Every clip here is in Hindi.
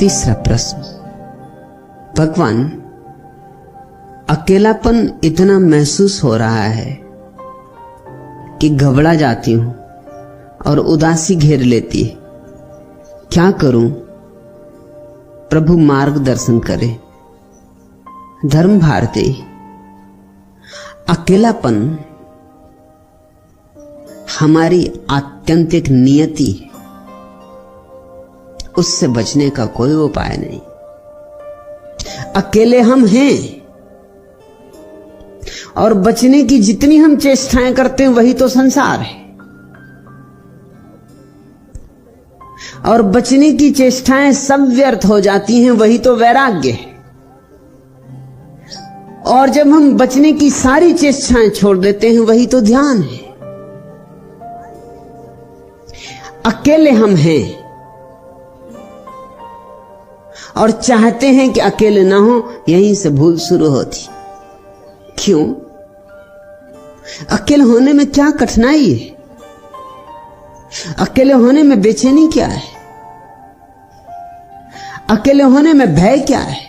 तीसरा प्रश्न, भगवान, अकेलापन इतना महसूस हो रहा है कि घबरा जाती हूं और उदासी घेर लेती है, क्या करूं? प्रभु मार्गदर्शन करे। धर्म भारती, अकेलापन हमारी आत्यंतिक नियति है, उससे बचने का कोई उपाय नहीं। अकेले हम हैं और बचने की जितनी हम चेष्टाएं करते हैं वही तो संसार है, और बचने की चेष्टाएं सब व्यर्थ हो जाती हैं, वही तो वैराग्य है। और जब हम बचने की सारी चेष्टाएं छोड़ देते हैं वही तो ध्यान है। अकेले हम हैं और चाहते हैं कि अकेले ना हो, यहीं से भूल शुरू होती। क्यों? अकेले होने में क्या कठिनाई है? अकेले होने में बेचैनी क्या है? अकेले होने में भय क्या है?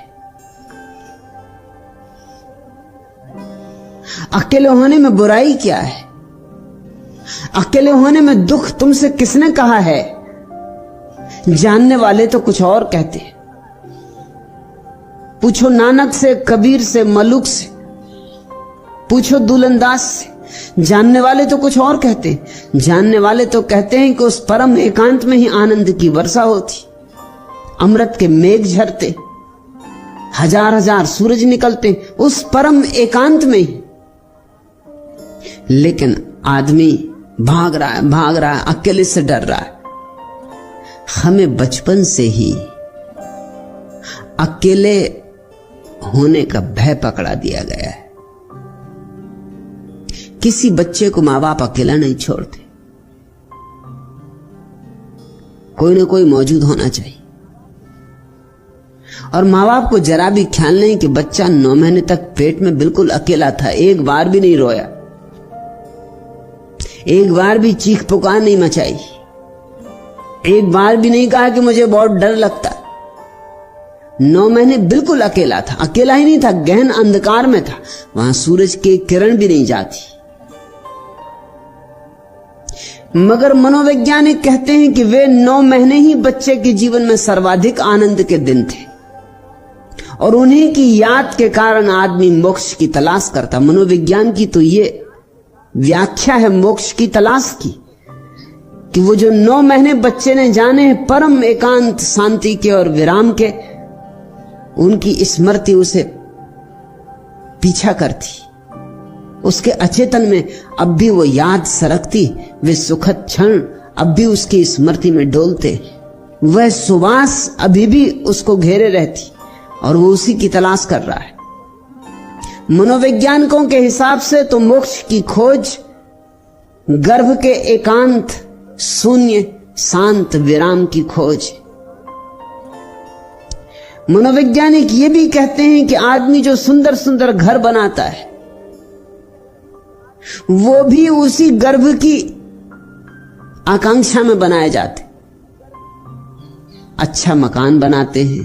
अकेले होने में बुराई क्या है? अकेले होने में दुख तुमसे किसने कहा है? जानने वाले तो कुछ और कहते हैं। पूछो नानक से, कबीर से, मलुक से, पूछो दुलंदास से। जानने वाले तो कुछ और कहते हैं। जानने वाले तो कहते हैं कि उस परम एकांत में ही आनंद की वर्षा होती, अमृत के मेघ झरते, हजार हजार सूरज निकलते उस परम एकांत में ही। लेकिन आदमी भाग रहा है, अकेले से डर रहा है। हमें बचपन से ही अकेले होने का भय पकड़ा दिया गया है। किसी बच्चे को माँ बाप अकेला नहीं छोड़ते, कोई ना कोई मौजूद होना चाहिए। और माँ बाप को जरा भी ख्याल नहीं कि बच्चा 9 महीने तक पेट में बिल्कुल अकेला था, एक बार भी नहीं रोया, एक बार भी चीख पुकार नहीं मचाई, एक बार भी नहीं कहा कि मुझे बहुत डर लगता। 9 महीने बिल्कुल अकेला था। अकेला ही नहीं था, गहन अंधकार में था, वहां सूरज की किरण भी नहीं जाती। मगर मनोवैज्ञानिक कहते हैं कि वे 9 महीने ही बच्चे के जीवन में सर्वाधिक आनंद के दिन थे, और उन्हीं की याद के कारण आदमी मोक्ष की तलाश करता। मनोविज्ञान की तो ये व्याख्या है मोक्ष की तलाश की, कि वो जो 9 महीने बच्चे ने जाने परम एकांत शांति के और विराम के, उनकी स्मृति उसे पीछा करती। उसके अचेतन में अब भी वो याद सरकती, वे सुखद क्षण अब भी उसकी स्मृति में डोलते, वह सुवास अभी भी उसको घेरे रहती, और वो उसी की तलाश कर रहा है। मनोवैज्ञानिकों के हिसाब से तो मोक्ष की खोज गर्भ के एकांत, शून्य, शांत विराम की खोज। मनोवैज्ञानिक ये भी कहते हैं कि आदमी जो सुंदर सुंदर घर बनाता है वो भी उसी गर्भ की आकांक्षा में बनाए जाते। अच्छा मकान बनाते हैं,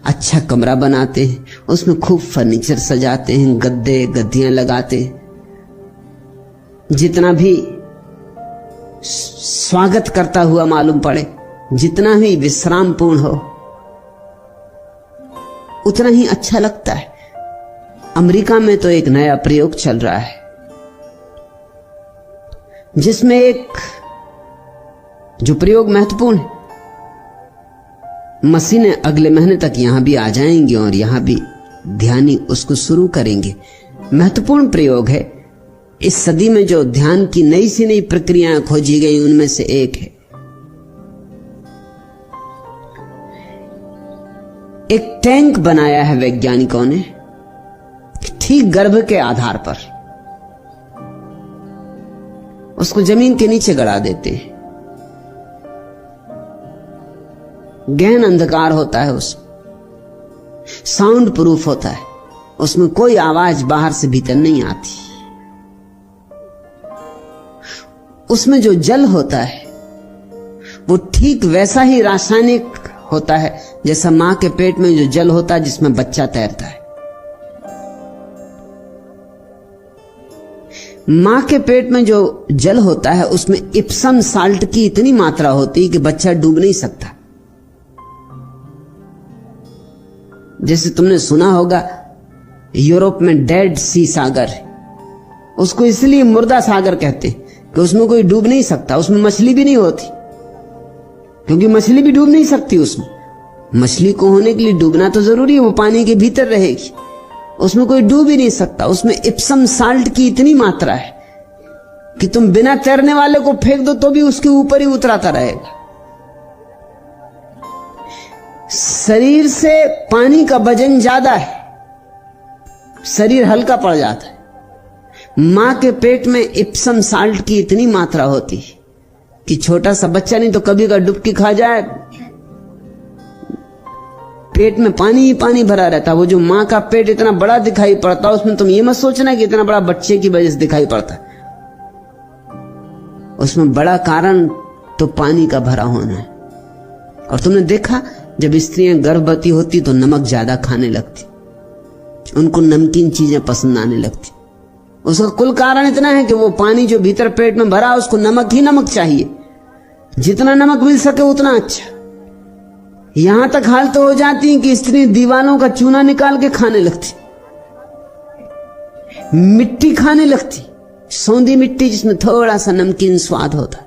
अच्छा कमरा बनाते हैं, उसमें खूब फर्नीचर सजाते हैं, गद्दे गद्दियां लगाते हैं, जितना भी स्वागत करता हुआ मालूम पड़े, जितना भी विश्रामपूर्ण हो, उतना ही अच्छा लगता है। अमेरिका में तो एक नया प्रयोग चल रहा है जिसमें एक जो प्रयोग महत्वपूर्ण है, मशीनें अगले महीने तक यहां भी आ जाएंगी और यहां भी ध्यानी उसको शुरू करेंगे। महत्वपूर्ण प्रयोग है। इस सदी में जो ध्यान की नई से नई प्रक्रियाएं खोजी गई उनमें से एक है। एक टैंक बनाया है वैज्ञानिकों ने, ठीक गर्भ के आधार पर उसको जमीन के नीचे गड़ा देते हैं। गहन अंधकार होता है, उसमें साउंड प्रूफ होता है, उसमें कोई आवाज बाहर से भीतर नहीं आती। उसमें जो जल होता है वो ठीक वैसा ही रासायनिक होता है, जैसा मां के पेट में जो जल होता है जिसमें बच्चा तैरता है। मां के पेट में जो जल होता है उसमें इप्सम साल्ट की इतनी मात्रा होती है कि बच्चा डूब नहीं सकता। जैसे तुमने सुना होगा यूरोप में डेड सी सागर है, उसको इसलिए मुर्दा सागर कहते हैं कि उसमें कोई डूब नहीं सकता, उसमें मछली भी नहीं होती, क्योंकि मछली भी डूब नहीं सकती उसमें। मछली को होने के लिए डूबना तो जरूरी है, वो पानी के भीतर रहेगी, उसमें कोई डूब ही नहीं सकता। उसमें इप्सम साल्ट की इतनी मात्रा है कि तुम बिना तैरने वाले को फेंक दो तो भी उसके ऊपर ही उतराता रहेगा। शरीर से पानी का वजन ज्यादा है, शरीर हल्का पड़ जाता है। मां के पेट में इप्सम साल्ट की इतनी मात्रा होती है कि छोटा सा बच्चा नहीं तो कभी का डुबकी खा जाए, पेट में पानी ही पानी भरा रहता। वो जो मां का पेट इतना बड़ा दिखाई पड़ता है, उसमें तुम ये मत सोचना कि इतना बड़ा बच्चे की वजह से दिखाई पड़ता, उसमें बड़ा कारण तो पानी का भरा होना है। और तुमने देखा जब स्त्रियां गर्भवती होती तो नमक ज्यादा खाने लगती, उनको नमकीन चीजें पसंद आने लगती। उसका कुल कारण इतना है कि वो पानी जो भीतर पेट में भरा उसको नमक ही नमक चाहिए, जितना नमक मिल सके उतना अच्छा। यहां तक हालत तो हो जाती है कि स्त्री दीवालों का चूना निकाल के खाने लगती, मिट्टी खाने लगती, सौंधी मिट्टी जिसमें थोड़ा सा नमकीन स्वाद होता।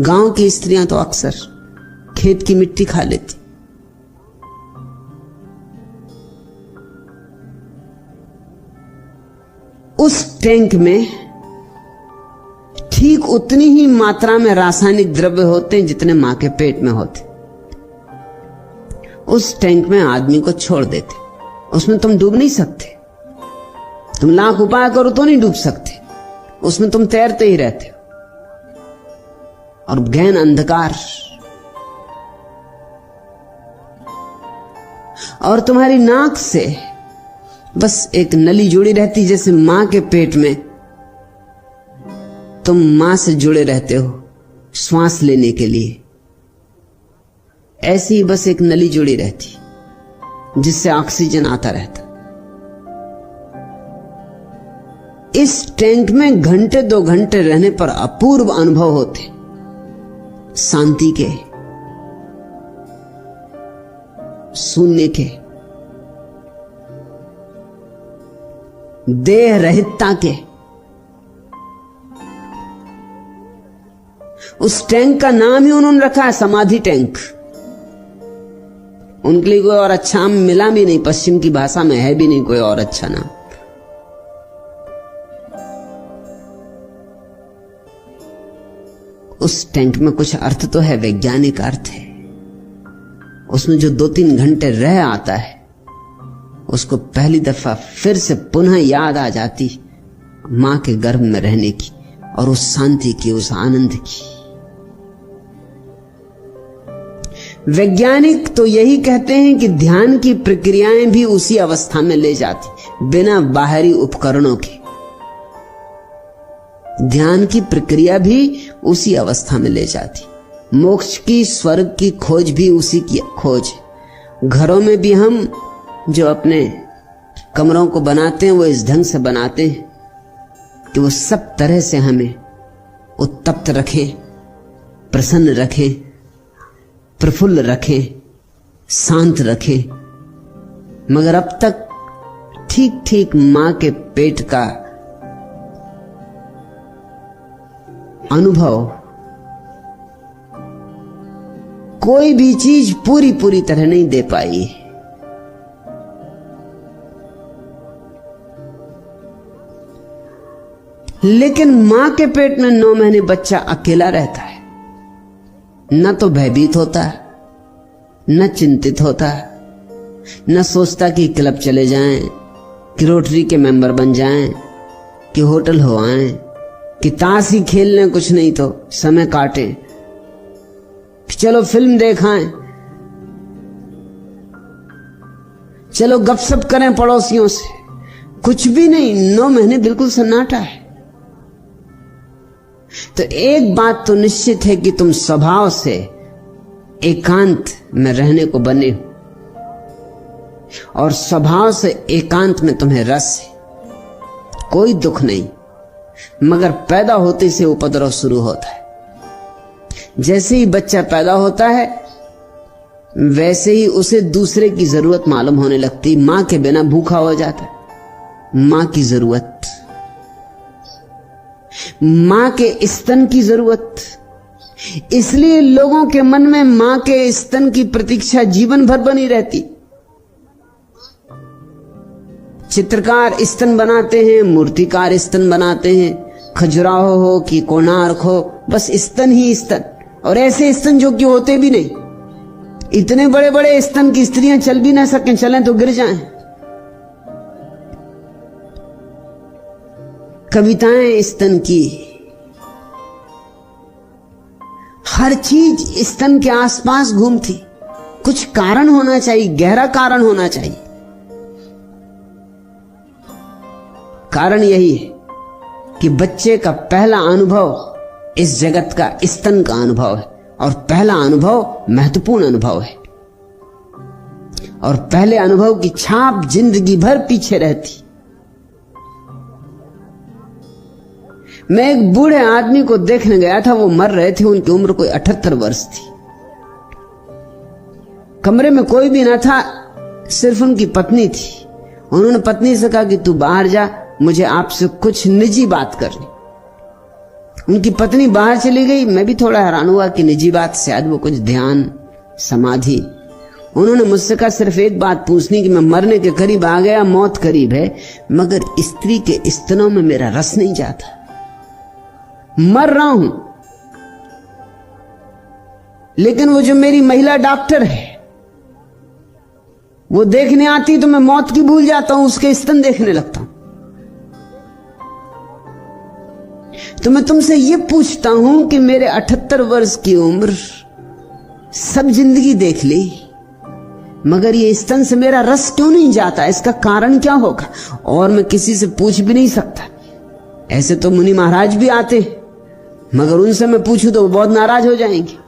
गांव की स्त्रियां तो अक्सर खेत की मिट्टी खा लेती। उस टैंक में ठीक उतनी ही मात्रा में रासायनिक द्रव्य होते हैं जितने मां के पेट में होते। उस टैंक में आदमी को छोड़ देते, उसमें तुम डूब नहीं सकते, तुम लाख उपाय करो तो नहीं डूब सकते, उसमें तुम तैरते ही रहते हो। और गहन अंधकार और तुम्हारी नाक से बस एक नली जुड़ी रहती, जैसे मां के पेट में तुम मां से जुड़े रहते हो श्वास लेने के लिए, ऐसी ही बस एक नली जुड़ी रहती जिससे ऑक्सीजन आता रहता। इस टैंक में घंटे 2 घंटे रहने पर अपूर्व अनुभव होते, शांति के, शून्य के, देह रहितता के। उस टैंक का नाम ही उन्होंने रखा है समाधि टैंक। उनके लिए कोई और अच्छा मिला भी नहीं, पश्चिम की भाषा में है भी नहीं कोई और अच्छा नाम। उस टैंक में कुछ अर्थ तो है, वैज्ञानिक अर्थ है। उसमें जो 2-3 घंटे रह आता है उसको पहली दफा फिर से पुनः याद आ जाती मां के गर्भ में रहने की और उस शांति की, उस आनंद की। वैज्ञानिक तो यही कहते हैं कि ध्यान की प्रक्रियाएं भी उसी अवस्था में ले जाती, बिना बाहरी उपकरणों के। ध्यान की प्रक्रिया भी उसी अवस्था में ले जाती। मोक्ष की, स्वर्ग की खोज भी उसी की खोज है। घरों में भी हम जो अपने कमरों को बनाते हैं वो इस ढंग से बनाते हैं कि वो सब तरह से हमें उत्तप्त रखें, प्रसन्न रखें, प्रफुल्ल रखें, शांत रखें। मगर अब तक ठीक ठीक मां के पेट का अनुभव, कोई भी चीज पूरी तरह नहीं दे पाई। लेकिन मां के पेट में 9 महीने बच्चा अकेला रहता है, न तो भयभीत होता है, न चिंतित होता है, न सोचता कि क्लब चले जाएं, कि रोटरी के मेंबर बन जाएं, कि होटल हो आएं, कि ताश ही खेल लें, कुछ नहीं तो समय काटें, कि चलो फिल्म देखाएं, चलो गपशप करें पड़ोसियों से। कुछ भी नहीं, 9 महीने बिल्कुल सन्नाटा है। तो एक बात तो निश्चित है कि तुम स्वभाव से एकांत में रहने को बने हो और स्वभाव से एकांत में तुम्हें रस है, कोई दुख नहीं, मगर पैदा होते से उपद्रव शुरू होता है। जैसे ही बच्चा पैदा होता है वैसे ही उसे दूसरे की जरूरत मालूम होने लगती। मां के बिना भूखा हो जाता है, मां की जरूरत, मां के स्तन की जरूरत। इसलिए लोगों के मन में मां के स्तन की प्रतीक्षा जीवन भर बनी रहती। चित्रकार स्तन बनाते हैं, मूर्तिकार स्तन बनाते हैं, खजुराहो हो कि कोणार्क हो, बस स्तन ही स्तन। और ऐसे स्तन जो कि होते भी नहीं, इतने बड़े बड़े स्तन की स्त्रियां चल भी ना सकें, चलें तो गिर जाएं। कविताएं स्तन की, हर चीज स्तन के आसपास घूमती। कुछ कारण होना चाहिए, गहरा कारण होना चाहिए। कारण यही है कि बच्चे का पहला अनुभव इस जगत का स्तन का अनुभव है, और पहला अनुभव महत्वपूर्ण अनुभव है, और पहले अनुभव की छाप जिंदगी भर पीछे रहती। मैं एक बूढ़े आदमी को देखने गया था, वो मर रहे थे, उनकी उम्र कोई 78 वर्ष थी। कमरे में कोई भी ना था, सिर्फ उनकी पत्नी थी। उन्होंने पत्नी से कहा कि तू बाहर जा, मुझे आपसे कुछ निजी बात करनी। उनकी पत्नी बाहर चली गई। मैं भी थोड़ा हैरान हुआ कि निजी बात, शायद वो कुछ ध्यान समाधि। उन्होंने मुझसे कहा सिर्फ एक बात पूछनी कि मैं मरने के करीब आ गया, मौत करीब है, मगर स्त्री के स्तनों में मेरा रस नहीं जाता, मर रहा हूं। लेकिन वो जो मेरी महिला डॉक्टर है वो देखने आती तो मैं मौत की भूल जाता हूं, उसके स्तन देखने लगता हूं। तो मैं तुमसे ये पूछता हूं कि मेरे 78 वर्ष की उम्र, सब जिंदगी देख ली, मगर ये स्तन से मेरा रस क्यों नहीं जाता? इसका कारण क्या होगा? और मैं किसी से पूछ भी नहीं सकता। ऐसे तो मुनि महाराज भी आते, मगर उनसे मैं पूछूं तो वो बहुत नाराज हो जाएंगे।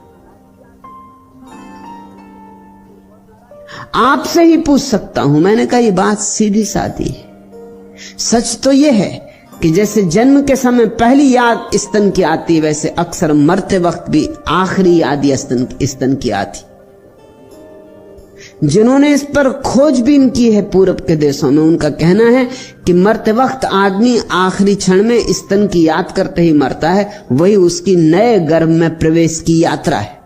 आपसे ही पूछ सकता हूं। मैंने कहा ये बात सीधी सादी है। सच तो यह है कि जैसे जन्म के समय पहली याद स्तन की आती है, वैसे अक्सर मरते वक्त भी आखिरी याद स्तन की आती। जिन्होंने इस पर खोजबीन की है पूरब के देशों में, उनका कहना है कि मरते वक्त आदमी आखिरी क्षण में स्तन की याद करते ही मरता है, वही उसकी नए गर्भ में प्रवेश की यात्रा है।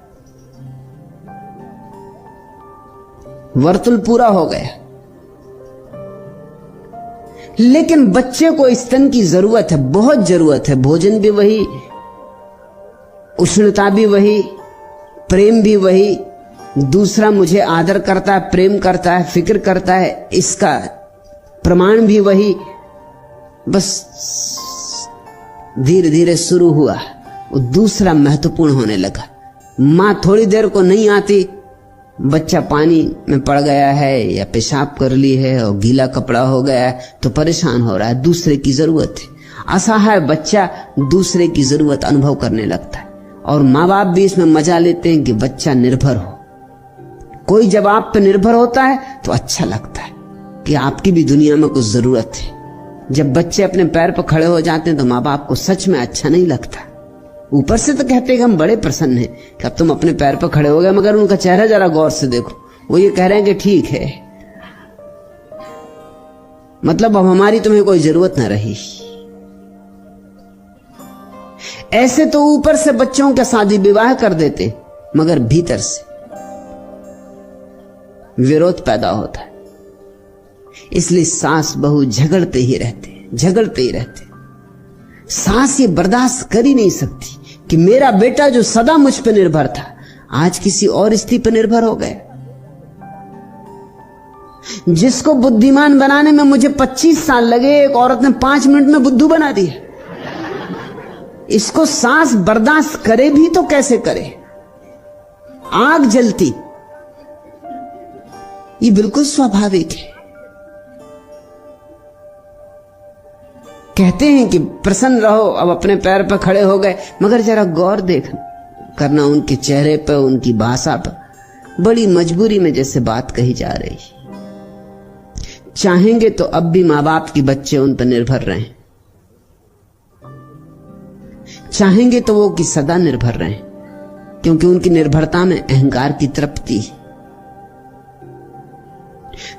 वर्तुल पूरा हो गया। लेकिन बच्चे को स्तन की जरूरत है, बहुत जरूरत है। भोजन भी वही, उष्णता भी वही, प्रेम भी वही। दूसरा मुझे आदर करता है, प्रेम करता है, फिक्र करता है, इसका प्रमाण भी वही। बस धीरे धीरे शुरू हुआ, वो दूसरा महत्वपूर्ण होने लगा। मां थोड़ी देर को नहीं आती, बच्चा पानी में पड़ गया है या पेशाब कर ली है और गीला कपड़ा हो गया है तो परेशान हो रहा है, दूसरे की जरूरत है। असहाय बच्चा दूसरे की जरूरत अनुभव करने लगता है, और माँ बाप भी इसमें मजा लेते हैं कि बच्चा निर्भर हो। कोई जब आप पे निर्भर होता है तो अच्छा लगता है कि आपकी भी दुनिया में कुछ जरूरत है। जब बच्चे अपने पैर पर खड़े हो जाते हैं तो माँ बाप को सच में अच्छा नहीं लगता। ऊपर से तो कहते हैं कि हम बड़े प्रसन्न हैं कि अब तुम अपने पैर पर खड़े हो गए, मगर उनका चेहरा जरा गौर से देखो, वो ये कह रहे हैं कि ठीक है, मतलब अब हमारी तुम्हें कोई जरूरत ना रही। ऐसे तो ऊपर से बच्चों का शादी विवाह कर देते, मगर भीतर से विरोध पैदा होता है। इसलिए सास बहू झगड़ते ही रहते। सास ये बर्दाश्त कर ही नहीं सकती कि मेरा बेटा जो सदा मुझ पर निर्भर था आज किसी और स्त्री पर निर्भर हो गया। जिसको बुद्धिमान बनाने में मुझे 25 साल लगे, एक औरत ने 5 मिनट में बुद्धू बना दिया। इसको सास बर्दाश्त करे भी तो कैसे करे? आग जलती। ये बिल्कुल स्वाभाविक है। कहते हैं कि प्रसन्न रहो, अब अपने पैर पर खड़े हो गए, मगर जरा गौर देखना, करना उनके चेहरे पर, उनकी भाषा पर, बड़ी मजबूरी में जैसे बात कही जा रही। चाहेंगे तो अब भी माँ बाप की बच्चे उन पर निर्भर रहें, चाहेंगे तो वो कि सदा निर्भर रहें, क्योंकि उनकी निर्भरता में अहंकार की तृप्ति।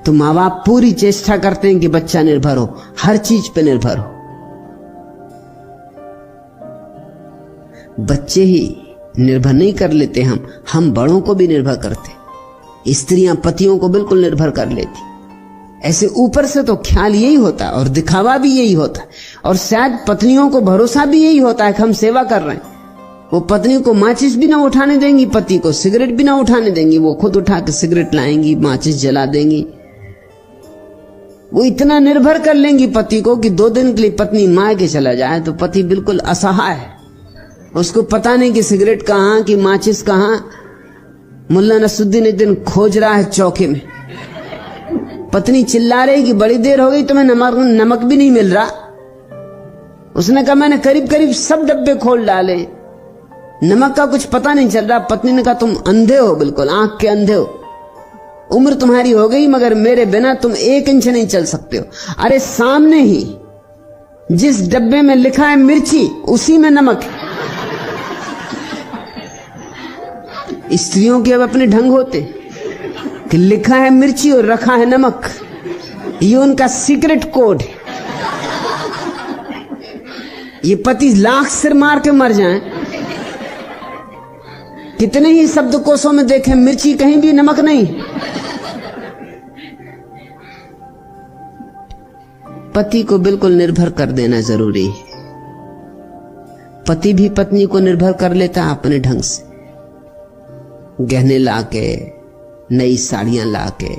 तो माँ बाप पूरी चेष्टा करते हैं कि बच्चा निर्भर हो, हर चीज पे निर्भर हो। बच्चे ही निर्भर नहीं कर लेते, हम बड़ों को भी निर्भर करते। स्त्रियां पतियों को बिल्कुल निर्भर कर लेती। ऐसे ऊपर से तो ख्याल यही होता है और दिखावा भी यही होता है, और शायद पत्नियों को भरोसा भी यही होता है कि हम सेवा कर रहे हैं। वो पत्नी को माचिस भी ना उठाने देंगी, पति को सिगरेट भी ना उठाने देंगी, वो खुद उठा के सिगरेट लाएंगी, माचिस जला देंगी। वो इतना निर्भर कर लेंगी पति को कि 2 दिन के लिए पत्नी मार के चला जाए तो पति बिल्कुल असहाय है। उसको पता नहीं कि सिगरेट कहां, कि माचिस कहां। मुल्ला नसरुद्दीन एक दिन खोज रहा है चौके में, पत्नी चिल्ला रही कि बड़ी देर हो गई, तुम्हें नमक भी नहीं मिल रहा। उसने कहा मैंने करीब करीब सब डब्बे खोल डाले, नमक का कुछ पता नहीं चल रहा। पत्नी ने कहा तुम अंधे हो, बिल्कुल आंख के अंधे हो, उम्र तुम्हारी हो गई मगर मेरे बिना तुम 1 इंच नहीं चल सकते हो। अरे सामने ही जिस डब्बे में लिखा है मिर्ची, उसी में नमक है। स्त्रियों के अब अपने ढंग होते कि लिखा है मिर्ची और रखा है नमक, ये उनका सीक्रेट कोड है। ये पति लाख सिर मार के मर जाएं, कितने ही शब्दकोशों में देखें मिर्ची, कहीं भी नमक नहीं। पति को बिल्कुल निर्भर कर देना जरूरी है। पति भी पत्नी को निर्भर कर लेता है अपने ढंग से, गहने लाके, नई साड़ियां लाके।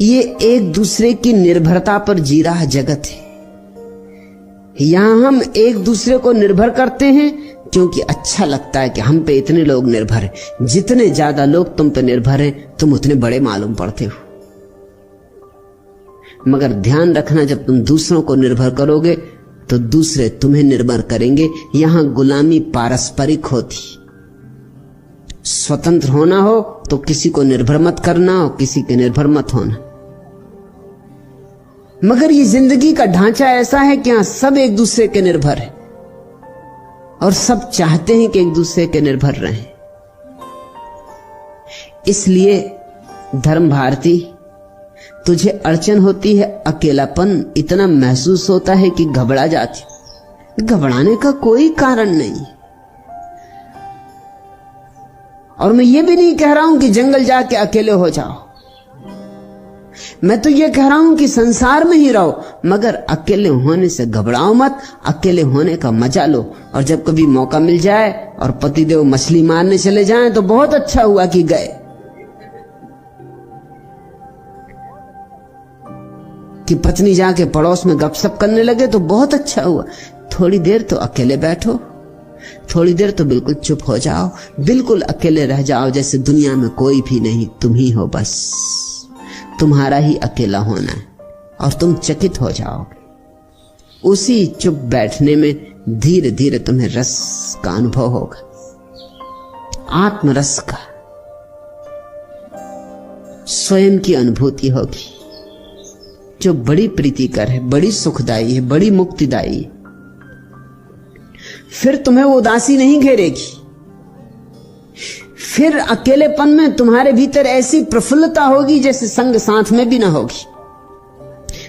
ये एक दूसरे की निर्भरता पर जी रहा जगत है। यहां हम एक दूसरे को निर्भर करते हैं क्योंकि अच्छा लगता है कि हम पे इतने लोग निर्भर हैं। जितने ज्यादा लोग तुम पे निर्भर हैं, तुम उतने बड़े मालूम पड़ते हो। मगर ध्यान रखना, जब तुम दूसरों को निर्भर करोगे तो दूसरे तुम्हें निर्भर करेंगे। यहां गुलामी पारस्परिक होती। स्वतंत्र होना हो तो किसी को निर्भर मत करना, हो किसी के निर्भर मत होना। मगर ये जिंदगी का ढांचा ऐसा है कि यहां सब एक दूसरे के निर्भर है और सब चाहते हैं कि एक दूसरे के निर्भर रहें। इसलिए धर्म भारती, तुझे अड़चन होती है, अकेलापन इतना महसूस होता है कि घबरा जाती। घबराने का कोई कारण नहीं। और मैं ये भी नहीं कह रहा हूं कि जंगल जाके अकेले हो जाओ। मैं तो ये कह रहा हूं कि संसार में ही रहो, मगर अकेले होने से घबराओ मत। अकेले होने का मजा लो। और जब कभी मौका मिल जाए और पतिदेव मछली मारने चले जाएं तो बहुत अच्छा हुआ कि गए। कि पत्नी जाके पड़ोस में गपशप करने लगे तो बहुत अच्छा हुआ। थोड़ी देर तो अकेले बैठो, थोड़ी देर तो बिल्कुल चुप हो जाओ, बिल्कुल अकेले रह जाओ, जैसे दुनिया में कोई भी नहीं, तुम ही हो बस। तुम्हारा ही अकेला होना है और तुम चकित हो जाओगे। उसी चुप बैठने में धीरे धीरे तुम्हें रस का अनुभव होगा, आत्मरस का, स्वयं की अनुभूति होगी, जो बड़ी प्रीतिकर है, बड़ी सुखदायी है, बड़ी मुक्तिदायी है। फिर तुम्हें वो उदासी नहीं घेरेगी। फिर अकेलेपन में तुम्हारे भीतर ऐसी प्रफुल्लता होगी जैसे संग साथ में भी ना होगी।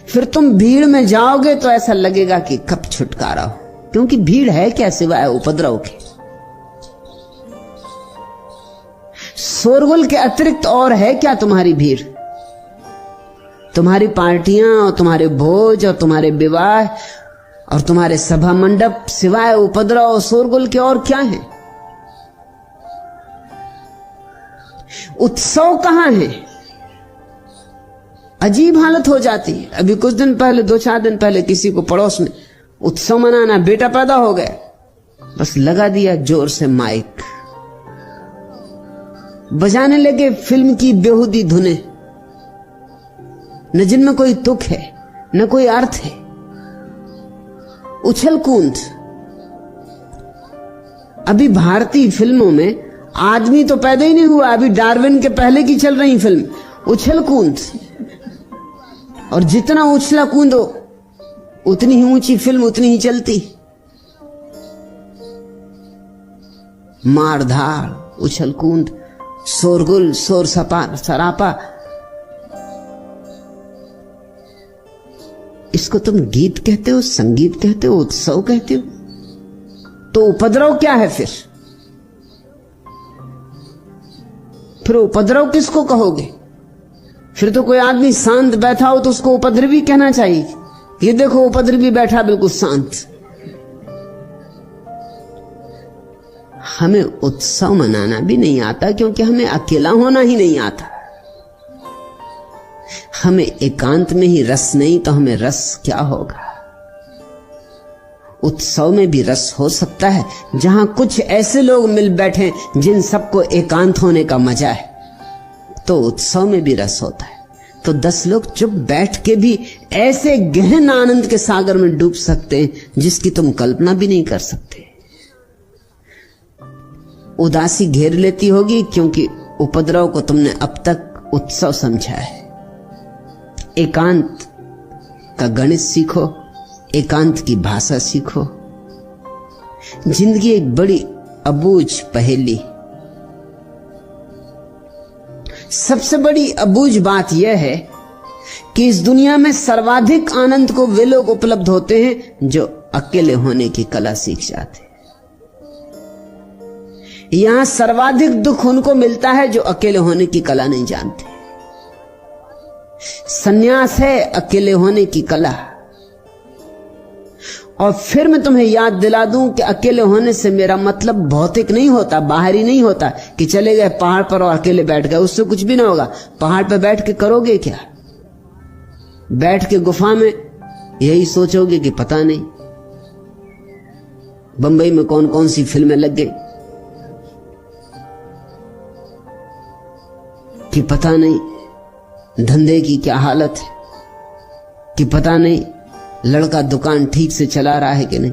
फिर तुम भीड़ में जाओगे तो ऐसा लगेगा कि कब छुटकारा हो, क्योंकि भीड़ है क्या सिवाय उपद्रव के। शोरगुल के अतिरिक्त और है क्या तुम्हारी भीड़? तुम्हारी पार्टियां और तुम्हारे भोज और तुम्हारे विवाह और तुम्हारे सभा मंडप सिवाय उपद्रव और शोरगुल के और क्या है? उत्सव कहां है? अजीब हालत हो जाती है। अभी कुछ दिन पहले, 2-4 दिन पहले किसी को पड़ोस में उत्सव मनाना, बेटा पैदा हो गया, बस लगा दिया जोर से माइक, बजाने लगे फिल्म की बेहूदी धुनें, न जिनमें कोई तुक है न कोई अर्थ है। उछल कूद, अभी भारतीय फिल्मों में आदमी तो पैदा ही नहीं हुआ, अभी डार्विन के पहले की चल रही फिल्म उछल कूद, और जितना उछला कूदो उतनी ही ऊंची फिल्म उतनी ही चलती। मार धाड़, उछल कूद, शोरगुल, शोर सरापा, इसको तुम गीत कहते हो, संगीत कहते हो, उत्सव कहते हो? तो उपद्रव क्या है फिर उपद्रव किसको कहोगे? फिर तो कोई आदमी शांत बैठा हो तो उसको उपद्रवी कहना चाहिए। ये देखो उपद्रवी बैठा बिल्कुल शांत। हमें उत्सव मनाना भी नहीं आता क्योंकि हमें अकेला होना ही नहीं आता। हमें एकांत में ही रस नहीं तो हमें रस क्या होगा? उत्सव में भी रस हो सकता है जहां कुछ ऐसे लोग मिल बैठे जिन सबको एकांत होने का मजा है, तो उत्सव में भी रस होता है। तो 10 लोग चुप बैठ के भी ऐसे गहन आनंद के सागर में डूब सकते हैं जिसकी तुम कल्पना भी नहीं कर सकते। उदासी घेर लेती होगी क्योंकि उपद्रव को तुमने अब तक उत्सव समझा है। एकांत का गणित सीखो, एकांत की भाषा सीखो। जिंदगी एक बड़ी अबूझ पहेली। सबसे बड़ी अबूझ बात यह है कि इस दुनिया में सर्वाधिक आनंद को वे लोग उपलब्ध होते हैं जो अकेले होने की कला सीख जाते हैं। यहां सर्वाधिक दुख उनको मिलता है जो अकेले होने की कला नहीं जानते। संन्यास है अकेले होने की कला। और फिर मैं तुम्हें याद दिला दूं कि अकेले होने से मेरा मतलब भौतिक नहीं होता, बाहरी नहीं होता कि चले गए पहाड़ पर और अकेले बैठ गए, उससे कुछ भी ना होगा। पहाड़ पर बैठ के करोगे क्या? बैठ के गुफा में यही सोचोगे कि पता नहीं बंबई में कौन कौन सी फिल्में लग गई, कि पता नहीं धंधे की क्या हालत है, कि पता नहीं लड़का दुकान ठीक से चला रहा है कि नहीं।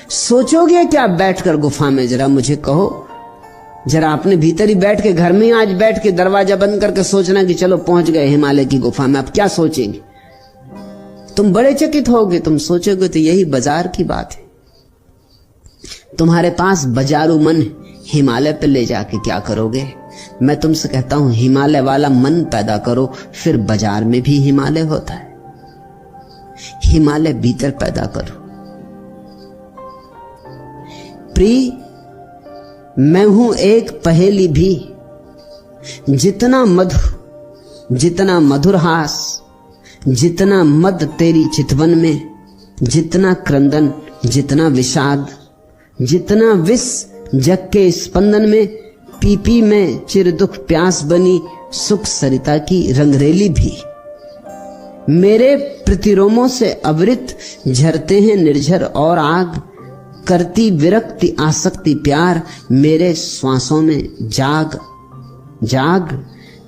सोचोगे क्या बैठकर गुफा में? जरा मुझे कहो, जरा अपने भीतर ही बैठ के, घर में आज बैठ के दरवाजा बंद करके सोचना कि चलो पहुंच गए हिमालय की गुफा में। अब क्या सोचेंगे? तुम बड़े चकित होगे। तुम सोचोगे तो यही बाजार की बात है। तुम्हारे पास बाजारू मन है, हिमालय पे ले जाके क्या करोगे? मैं तुमसे कहता हूं हिमालय वाला मन पैदा करो, फिर बाजार में भी हिमालय होता है। हिमालय भीतर पैदा करो। प्रिय, मैं हूं एक पहेली भी, जितना मधुर हास, जितना मद तेरी चितवन में, जितना क्रंदन, जितना विषाद, जितना विष जग के स्पंदन में, पीपी में चिर दुख प्यास बनी सुख सरिता की रंगरेली भी। मेरे प्रतिरोमों से अवृत झरते हैं निर्झर और आग, करती विरक्ति आसक्ति प्यार मेरे श्वासों में जाग जाग।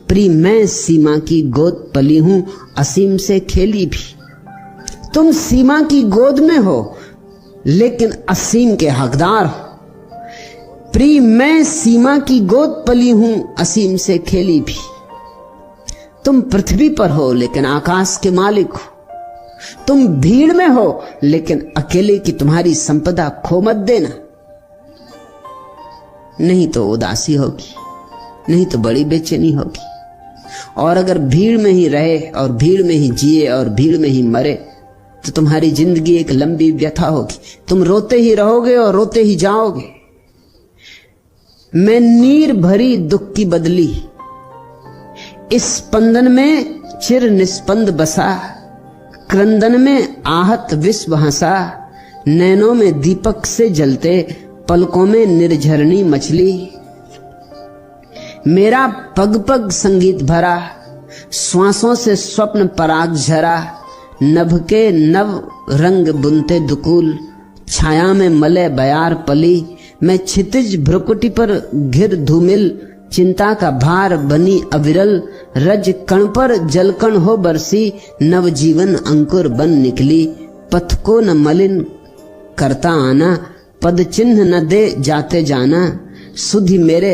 प्रिय, मैं सीमा की गोद पली हूं, असीम से खेली भी। तुम सीमा की गोद में हो लेकिन असीम के हकदार हो। प्रिय, मैं सीमा की गोद पली हूं, असीम से खेली भी। तुम पृथ्वी पर हो लेकिन आकाश के मालिक हो। तुम भीड़ में हो लेकिन अकेले की तुम्हारी संपदा खो मत देना, नहीं तो उदासी होगी, नहीं तो बड़ी बेचैनी होगी। और अगर भीड़ में ही रहे और भीड़ में ही जिए और भीड़ में ही मरे तो तुम्हारी जिंदगी एक लंबी व्यथा होगी। तुम रोते ही रहोगे और रोते ही जाओगे। मैं नीर भरी दुख की बदली, इस स्पंदन में चिर निस्पंद बसा, क्रंदन में आहत विश्व हंसा, नैनों में दीपक से जलते, पलकों में निर्झरनी मछली। मेरा पग पग संगीत भरा, श्वासों से स्वप्न पराग झरा, नभ के नव रंग बुनते दुकूल, छाया में मले बयार पली। मैं क्षितिज भ्रुकुटी पर घिर धूमिल, चिंता का भार बनी अविरल, रज कण पर जलकण हो बरसी, नवजीवन अंकुर बन निकली। पथ को न मलिन करता आना, पद चिन्ह न दे जाते जाना। सुधि मेरे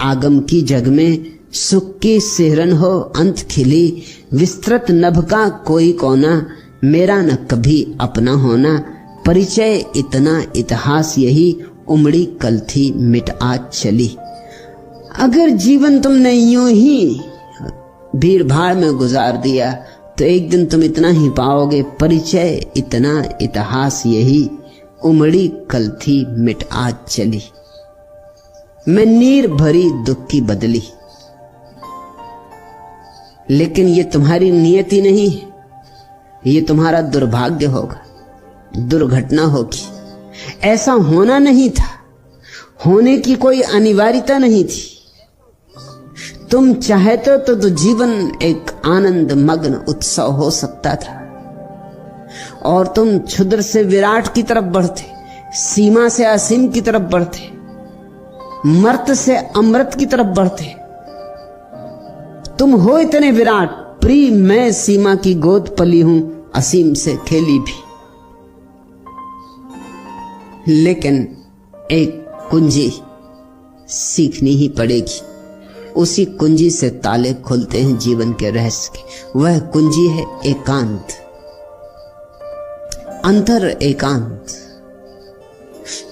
आगम की जग में, सुख की सिहरन हो अंत खिली। विस्तृत नभ का कोई कोना, मेरा न कभी अपना होना। परिचय इतना इतिहास यही, उमड़ी कल थी मिट आज चली। अगर जीवन तुमने यूं ही भीड़ भाड़ में गुजार दिया तो एक दिन तुम इतना ही पाओगे, परिचय इतना इतिहास यही, उमड़ी कल थी मिट आज चली। मैं नीर भरी दुख की बदली, लेकिन ये तुम्हारी नियति नहीं है, ये तुम्हारा दुर्भाग्य होगा, दुर्घटना होगी। ऐसा होना नहीं था, होने की कोई अनिवार्यता नहीं थी। तुम चाहते तो जीवन एक आनंद मग्न उत्सव हो सकता था, और तुम क्षुद्र से विराट की तरफ बढ़ते, सीमा से असीम की तरफ बढ़ते, मर्त से अमृत की तरफ बढ़ते। तुम हो इतने विराट, प्रिय मैं सीमा की गोद पली हूं, असीम से खेली भी। लेकिन एक कुंजी सीखनी ही पड़ेगी, उसी कुंजी से ताले खुलते हैं जीवन के रहस्य के। वह कुंजी है एकांत, अंतर एकांत।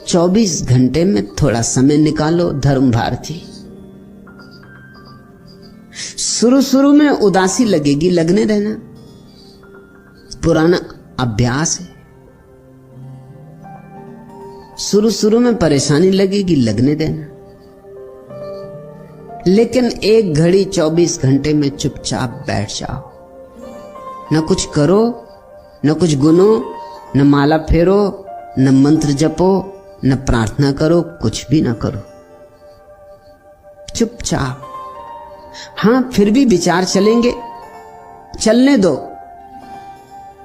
24 घंटे में थोड़ा समय निकालो धर्म भारती। शुरू में उदासी लगेगी, लगने देना, पुराना अभ्यास है। शुरू में परेशानी लगेगी, लगने देना, लेकिन एक घड़ी 24 घंटे में चुपचाप बैठ जाओ। न कुछ करो, न कुछ गुनो, न माला फेरो, न मंत्र जपो, न प्रार्थना करो, कुछ भी न करो, चुपचाप। हां, फिर भी विचार चलेंगे, चलने दो।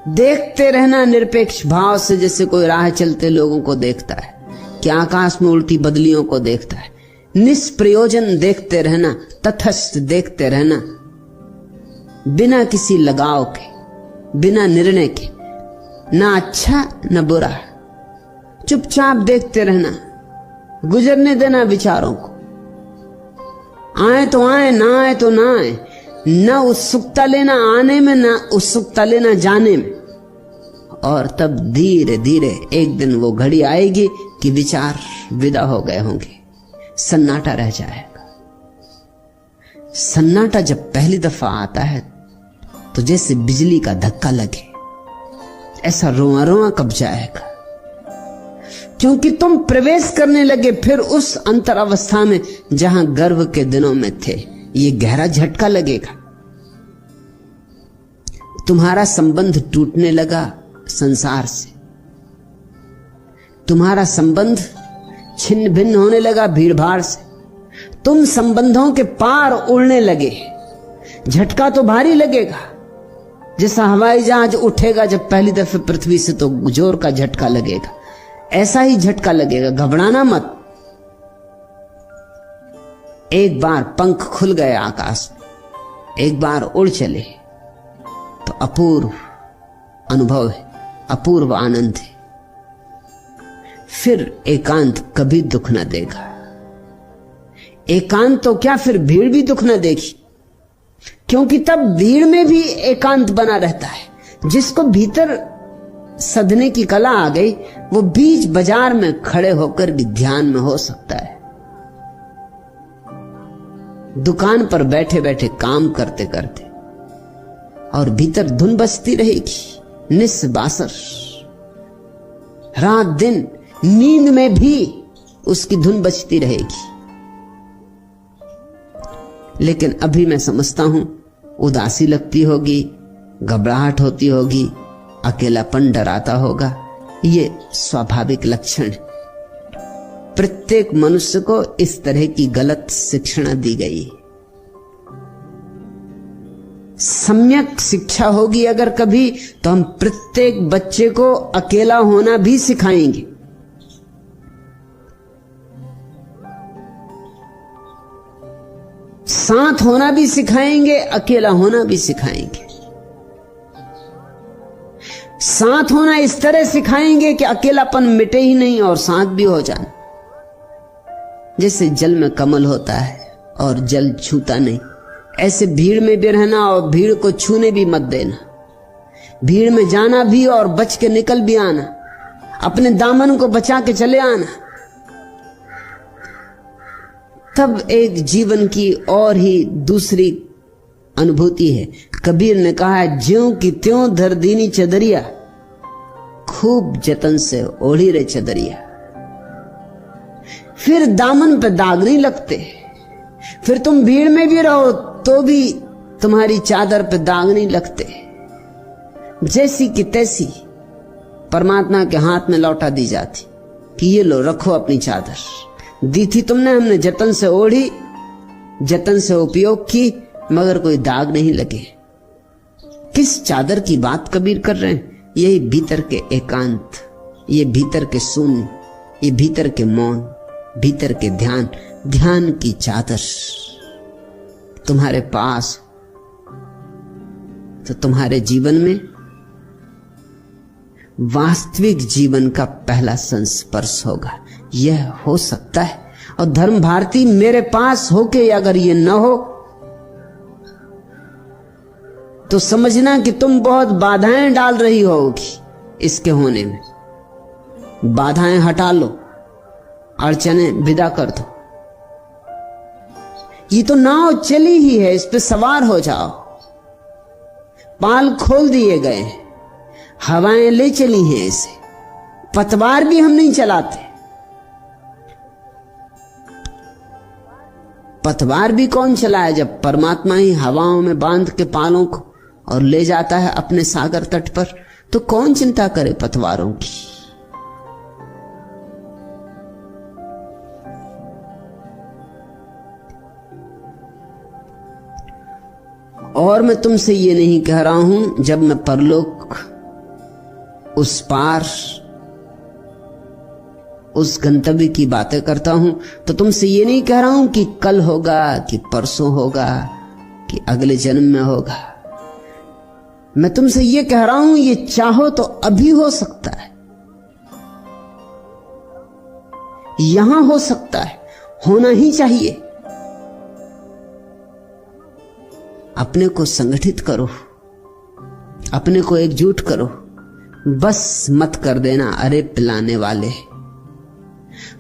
देखते रहना निरपेक्ष भाव से, जैसे कोई राह चलते लोगों को देखता है, कि आकाश में उल्टी बदलियों को देखता है। निष्प्रयोजन देखते रहना, तटस्थ देखते रहना, बिना किसी लगाव के, बिना निर्णय के, ना अच्छा न बुरा, चुपचाप देखते रहना, गुजरने देना विचारों को। आए तो आए, ना आए तो ना आए, न उत्सुकता लेना आने में, न उत्सुकता लेना जाने में। और तब धीरे धीरे एक दिन वो घड़ी आएगी कि विचार विदा हो गए होंगे, सन्नाटा रह जाएगा। सन्नाटा जब पहली दफा आता है तो जैसे बिजली का धक्का लगे, ऐसा रोआ रोआ कब जाएगा, क्योंकि तुम प्रवेश करने लगे फिर उस अंतर अवस्था में जहां गर्भ के दिनों में थे। ये गहरा झटका लगेगा। तुम्हारा संबंध टूटने लगा संसार से, तुम्हारा संबंध छिन्न भिन्न होने लगा भीड़ भाड़ से, तुम संबंधों के पार उड़ने लगे। झटका तो भारी लगेगा, जैसा हवाई जहाज उठेगा जब पहली दफे पृथ्वी से, तो जोर का झटका लगेगा, ऐसा ही झटका लगेगा। घबराना मत। एक बार पंख खुल गए आकाश में, एक बार उड़ चले तो अपूर्व अनुभव है, अपूर्व आनंद है। फिर एकांत कभी दुख न देगा। एकांत तो क्या, फिर भीड़ भी दुख न देगी, क्योंकि तब भीड़ में भी एकांत बना रहता है। जिसको भीतर सधने की कला आ गई, वो बीच बाजार में खड़े होकर भी ध्यान में हो सकता है। दुकान पर बैठे बैठे काम करते करते, और भीतर धुन बजती रहेगी निस्बासर, रात दिन नींद में भी उसकी धुन बजती रहेगी। लेकिन अभी मैं समझता हूं उदासी लगती होगी, घबराहट होती होगी, अकेलापन डराता होगा। ये स्वाभाविक लक्षण है। प्रत्येक मनुष्य को इस तरह की गलत शिक्षण दी गई। सम्यक शिक्षा होगी अगर कभी, तो हम प्रत्येक बच्चे को अकेला होना भी सिखाएंगे। साथ होना भी सिखाएंगे, अकेला होना भी सिखाएंगे। साथ होना इस तरह सिखाएंगे कि अकेलापन मिटे ही नहीं और साथ भी हो जाए। जैसे जल में कमल होता है और जल छूता नहीं, ऐसे भीड़ में भी रहना और भीड़ को छूने भी मत देना। भीड़ में जाना भी और बच के निकल भी आना, अपने दामन को बचा के चले आना। तब एक जीवन की और ही दूसरी अनुभूति है। कबीर ने कहा है, ज्यों की त्यों धर दीनी चदरिया, खूब जतन से ओढ़ी रे चदरिया। फिर दामन पे दाग नहीं लगते, फिर तुम भीड़ में भी रहो तो भी तुम्हारी चादर पे दाग नहीं लगते। जैसी की तैसी परमात्मा के हाथ में लौटा दी जाती कि ये लो, रखो अपनी चादर। दी थी तुमने, हमने जतन से ओढ़ी, जतन से उपयोग की, मगर कोई दाग नहीं लगे। किस चादर की बात कबीर कर रहे हैं? यही भीतर के एकांत, ये भीतर के शून्य, ये भीतर के मौन, भीतर के ध्यान, ध्यान की चादर तुम्हारे पास तो तुम्हारे जीवन में वास्तविक जीवन का पहला संस्पर्श होगा। यह हो सकता है। और धर्म भारती मेरे पास होके अगर ये न हो तो समझना कि तुम बहुत बाधाएं डाल रही होगी इसके होने में। बाधाएं हटा लो, अड़चने विदा कर दो। ये तो नाव चली ही है, इस पे सवार हो जाओ। पाल खोल दिए गए, हवाएं ले चली हैं इसे। पतवार भी हम नहीं चलाते। पतवार भी कौन चलाए जब परमात्मा ही हवाओं में बांध के पालों को और ले जाता है अपने सागर तट पर। तो कौन चिंता करे पतवारों की। और मैं तुमसे ये नहीं कह रहा हूं, जब मैं परलोक उस पार उस गंतव्य की बातें करता हूं तो तुमसे ये नहीं कह रहा हूं कि कल होगा, कि परसों होगा, कि अगले जन्म में होगा। मैं तुमसे ये कह रहा हूं, ये चाहो तो अभी हो सकता है, यहां हो सकता है, होना ही चाहिए। अपने को संगठित करो, अपने को एकजुट करो। बस मत कर देना अरे पिलाने वाले,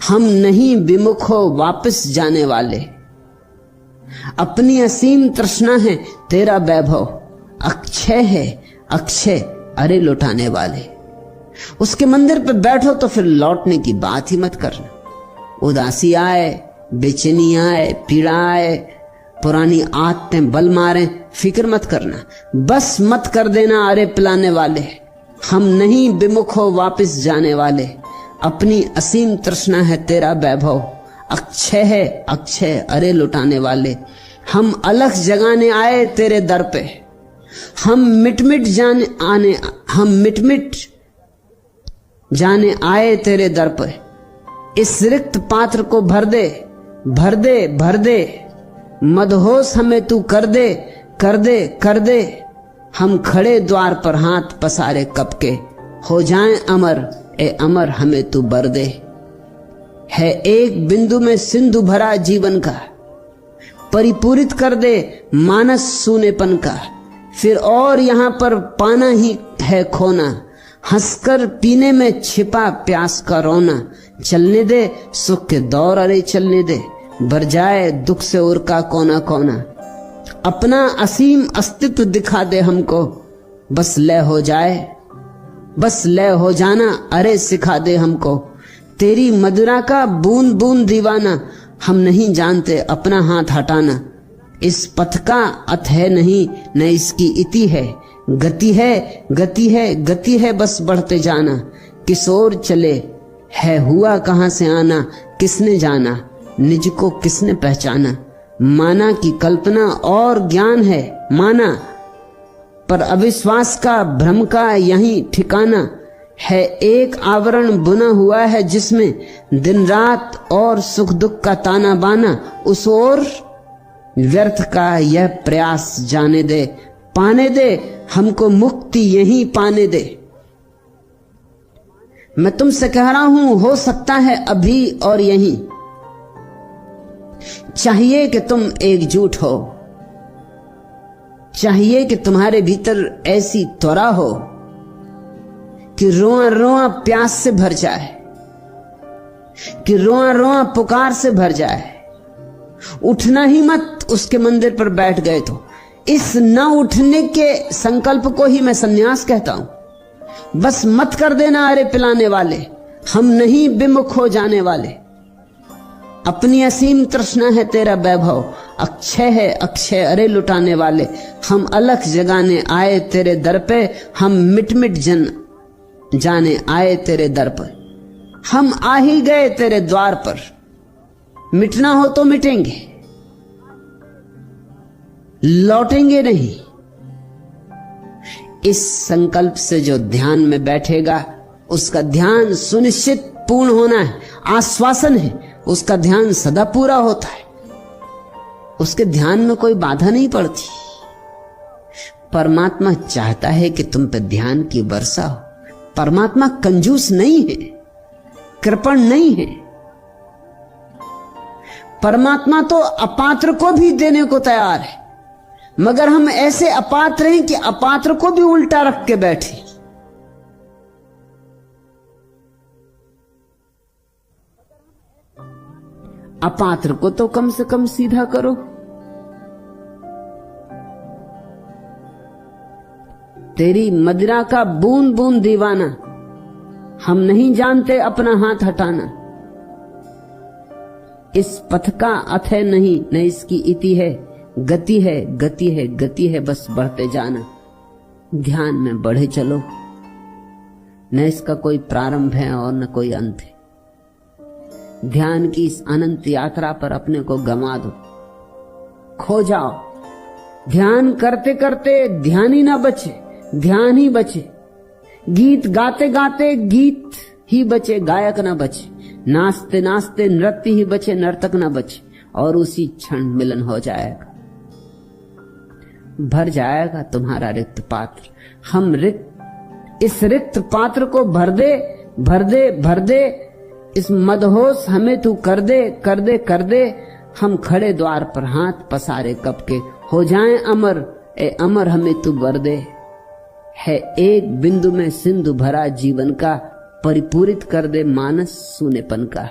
हम नहीं विमुख हो वापस जाने वाले। अपनी असीम तृष्णा है तेरा वैभव, अक्षय है अक्षय अरे लौटाने वाले। उसके मंदिर पे बैठो तो फिर लौटने की बात ही मत करना। उदासी आए, बेचैनी आए, पीड़ा आए, पुरानी आदतें बल मारें, फिक्र मत करना। बस मत कर देना अरे पिलाने वाले, हम नहीं विमुख हो वापस जाने वाले। अपनी असीम तृष्णा है तेरा वैभव, अक्षय है अक्षय अरे लुटाने वाले। हम अलख जगाने आए तेरे दर पे, हम मिट मिट जाने आए तेरे दर पे। इस रिक्त पात्र को भर दे भर दे भर दे, मदहोश हमें तू कर दे कर दे कर दे। हम खड़े द्वार पर हाथ पसारे कब के, हो जाएं अमर ए अमर हमें तू बर दे। है एक बिंदु में सिंधु भरा जीवन का, परिपूरित कर दे मानस सूनेपन का। फिर और यहाँ पर पाना ही है खोना, हंसकर पीने में छिपा प्यास का रोना। चलने दे सुख के दौर अरे चलने दे, भर जाए दुख से उर का कोना कोना। अपना असीम अस्तित्व दिखा दे हमको, बस लय हो जाए, बस लय हो जाना अरे सिखा दे हमको। तेरी मदिरा का बूंद बूंद दीवाना, हम नहीं जानते अपना हाथ हटाना। इस पथ का अथ है नहीं न इसकी इति है, गति है गति है गति है बस बढ़ते जाना। किस ओर चले है हुआ कहां से आना, किसने जाना निज को किसने पहचाना। माना की कल्पना और ज्ञान है माना, पर अविश्वास का भ्रम का यही ठिकाना है। एक आवरण बुना हुआ है जिसमें दिन रात और सुख दुख का ताना बाना। उस ओर व्यर्थ का यह प्रयास जाने दे, पाने दे हमको मुक्ति यही पाने दे। मैं तुमसे कह रहा हूं, हो सकता है अभी और यहीं। चाहिए कि तुम एकजुट हो, चाहिए कि तुम्हारे भीतर ऐसी त्वरा हो कि रोआ रोआ प्यास से भर जाए, कि रोआ रोआ पुकार से भर जाए। उठना ही मत उसके मंदिर पर बैठ गए तो। इस न उठने के संकल्प को ही मैं सन्यास कहता हूं। बस मत कर देना अरे पिलाने वाले, हम नहीं विमुख हो जाने वाले। अपनी असीम तृष्णा है तेरा वैभव, अक्षय है अक्षय अरे लुटाने वाले। हम अलख जगाने आए तेरे दर पे, हम मिट मिट जन जाने आए तेरे दर पर। हम आ ही गए तेरे द्वार पर, मिटना हो तो मिटेंगे, लौटेंगे नहीं। इस संकल्प से जो ध्यान में बैठेगा उसका ध्यान सुनिश्चित पूर्ण होना है, आश्वासन है, उसका ध्यान सदा पूरा होता है। उसके ध्यान में कोई बाधा नहीं पड़ती। परमात्मा चाहता है कि तुम पे ध्यान की वर्षा हो। परमात्मा कंजूस नहीं है, कृपण नहीं है। परमात्मा तो अपात्र को भी देने को तैयार है, मगर हम ऐसे अपात्र हैं कि अपात्र को भी उल्टा रख के बैठे। अपात्र को तो कम से कम सीधा करो। तेरी मदिरा का बूंद बूंद दीवाना, हम नहीं जानते अपना हाथ हटाना। इस पथ का अथय नहीं, न इसकी इति है, गति है गति है गति है, बस बढ़ते जाना। ध्यान में बढ़े चलो, न इसका कोई प्रारंभ है और न कोई अंत है। ध्यान की इस अनंत यात्रा पर अपने को गंवा दो, खो जाओ। ध्यान करते करते ध्यान ही ना बचे, ध्यान ही बचे। गीत गाते गाते गीत ही बचे, गायक ना बचे। नाचते नाचते नृत्य ही बचे, नर्तक ना बचे। और उसी क्षण मिलन हो जाएगा, भर जाएगा तुम्हारा रिक्त पात्र। हम इस रिक्त पात्र को भर दे भर दे भर दे। इस मदहोश हमें तू कर दे कर दे कर दे। हम खड़े द्वार पर हाथ पसारे कब के, हो जाएं अमर ए अमर हमें तू वर दे। है एक बिंदु में सिंधु भरा जीवन का, परिपूरित कर दे मानस सूनेपन का।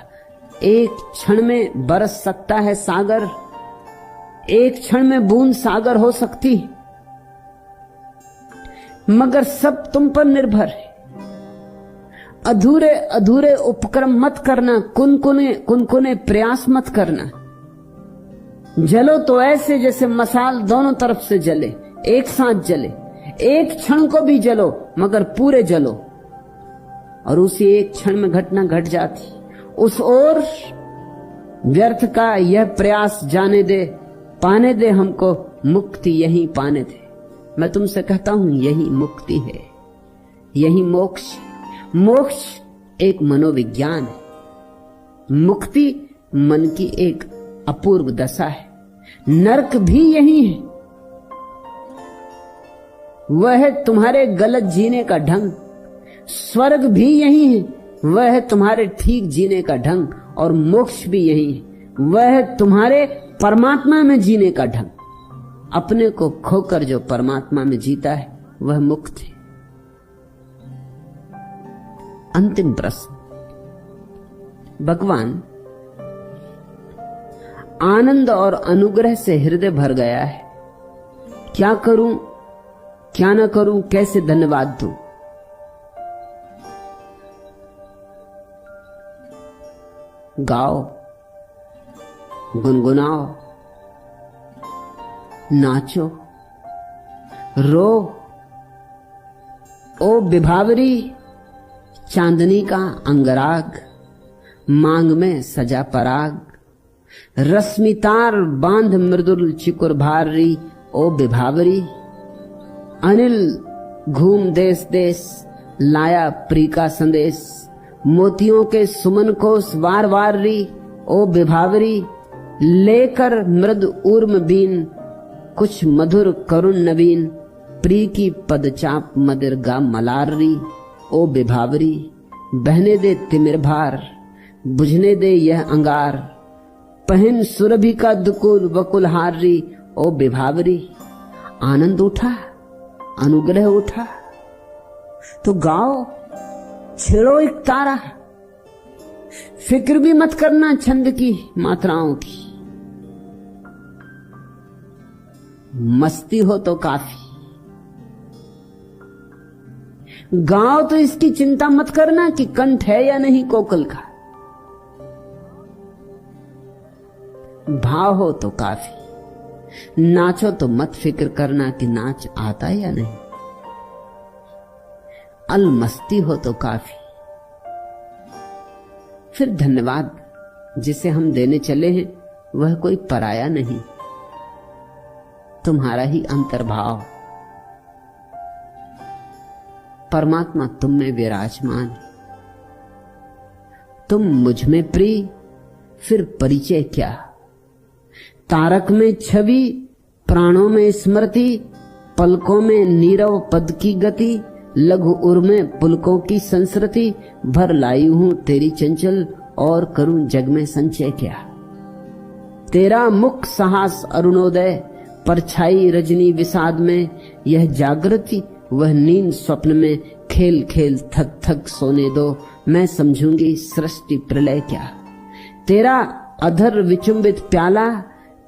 एक क्षण में बरस सकता है सागर, एक क्षण में बूंद सागर हो सकती, मगर सब तुम पर निर्भर है। अधूरे अधूरे उपक्रम मत करना, कुनकुने प्रयास मत करना। जलो तो ऐसे जैसे मसाल दोनों तरफ से जले, एक साथ जले। एक क्षण को भी जलो, मगर पूरे जलो। और उसी एक क्षण में घटना घट जाती। उस ओर व्यर्थ का यह प्रयास जाने दे, पाने दे हमको मुक्ति, यही पाने दे। मैं तुमसे कहता हूं यही मुक्ति है, यही मोक्ष। मोक्ष एक मनोविज्ञान है, मुक्ति मन की एक अपूर्व दशा है। नरक भी यही है, वह है तुम्हारे गलत जीने का ढंग। स्वर्ग भी यही है, वह है तुम्हारे ठीक जीने का ढंग। और मोक्ष भी यही है, वह है तुम्हारे परमात्मा में जीने का ढंग। अपने को खोकर जो परमात्मा में जीता है वह मुक्त है। अंतिम प्रश्न, भगवान आनंद और अनुग्रह से हृदय भर गया है, क्या करूं क्या ना करूं, कैसे धन्यवाद दूं? गाओ, गुनगुनाओ, नाचो, रो। ओ विभावरी चांदनी का अंगराग, मांग में सजा पराग। रश्मितार बांध मृदुल चिकुर भारी, ओ विभावरी। अनिल घूम देश देश, लाया प्री का संदेश। मोतियों के सुमन कोश वार वार री, ओ विभावरी। लेकर मृद ऊर्म बीन, कुछ मधुर करुण नवीन। प्री की पदचाप मदिर गा मलार री, ओ विभावरी। बहने दे तिमिर भार, बुझने दे यह अंगार, पहन सुरभि का दुकुल बकुल हारी ओ विभावरी। आनंद उठा, अनुग्रह उठा, तो गाओ, छेड़ो एक तारा। फिक्र भी मत करना छंद की मात्राओं की, मस्ती हो तो काफी। गाओ तो इसकी चिंता मत करना कि कंठ है या नहीं कोकिल का, भाव हो तो काफी। नाचो तो मत फिक्र करना कि नाच आता है या नहीं, अलमस्ती हो तो काफी। फिर धन्यवाद जिसे हम देने चले हैं वह कोई पराया नहीं, तुम्हारा ही अंतर्भाव। परमात्मा तुम में विराजमान, तुम मुझ में प्रिय, फिर परिचय क्या। तारक में छवि, प्राणों में स्मृति, पलकों में नीरव पद की गति, लघु उर में पुलकों की संस्कृति। भर लाई हूं तेरी चंचल, और करूं जग में संचय क्या। तेरा मुख साहस अरुणोदय, परछाई रजनी विषाद में। यह जागृति वह नींद स्वप्न में, खेल खेल थक थक सोने दो, मैं समझूंगी सृष्टि प्रलय क्या। तेरा अधर विचुंबित प्याला,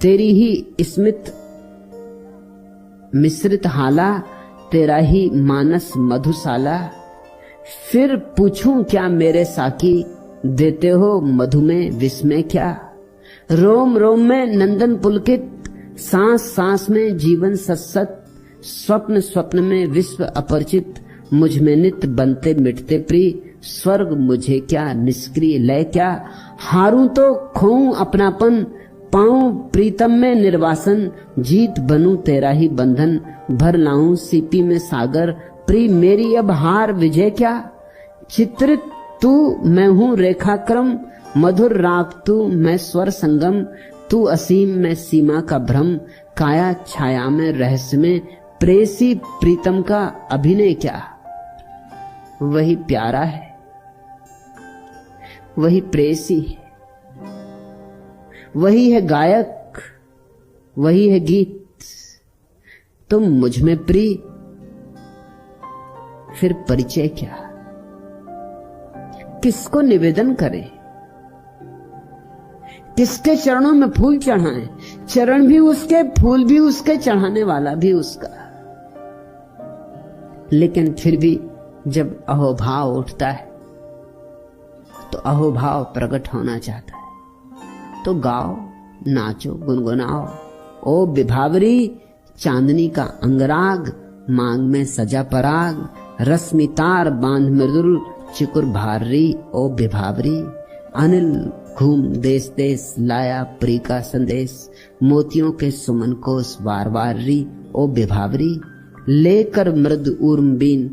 तेरी ही स्मित मिश्रित हाला, तेरा ही मानस मधुशाला। फिर पूछूं क्या मेरे साकी, देते हो मधु में विस्मय क्या। रोम रोम में नंदन पुलकित, सांस सांस में जीवन सत्सत। स्वप्न स्वप्न में विश्व अपरिचित, मुझ में नित बनते मिटते प्रिय। स्वर्ग मुझे क्या, निष्क्रिय लय क्या। हारूं तो खोऊं अपनापन, पाऊं प्रीतम में निर्वासन। जीत बनूं तेरा ही बंधन, भर लाऊं सीपी में सागर। प्रिय मेरी अब हार विजय क्या। चित्रित तू मैं हूं रेखाक्रम, मधुर राग तू मैं स्वर संगम। तू असीम में सीमा का भ्रम, काया छाया में रहस्य में। प्रेसी प्रीतम का अभिनय क्या। वही प्यारा है, वही प्रेसी है, वही है गायक, वही है गीत। तुम मुझ में प्रिय, फिर परिचय क्या। किसको निवेदन करें, किसके चरणों में फूल चढ़ाएं। चरण भी उसके, फूल भी उसके, चढ़ाने वाला भी उसका। लेकिन फिर भी जब अहोभाव उठता है तो अहोभाव प्रकट होना चाहता है। तो गाओ, नाचो, गुनगुनाओ। ओ विभावरी, चांदनी का अंगराग, मांग में सजा पराग। रश्मि तार बांध मृदुल, चिकुर भारी ओ विभावरी। अनिल घूम देश देश, लाया प्री का संदेश। मोतियों के सुमन कोस वार वार री ओ विभावरी। लेकर मृद ऊर्म बीन,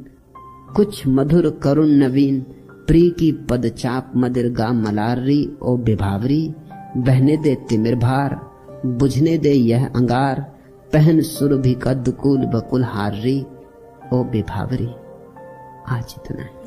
कुछ मधुर करुण नवीन। प्री की पद चाप मदिर गा मलार री ओ विभावरी। बहने दे तिमिर भार, बुझने दे यह अंगार। पहन सुरभि का दुकुल बकुल हार री ओ विभावरी। आज इतना है।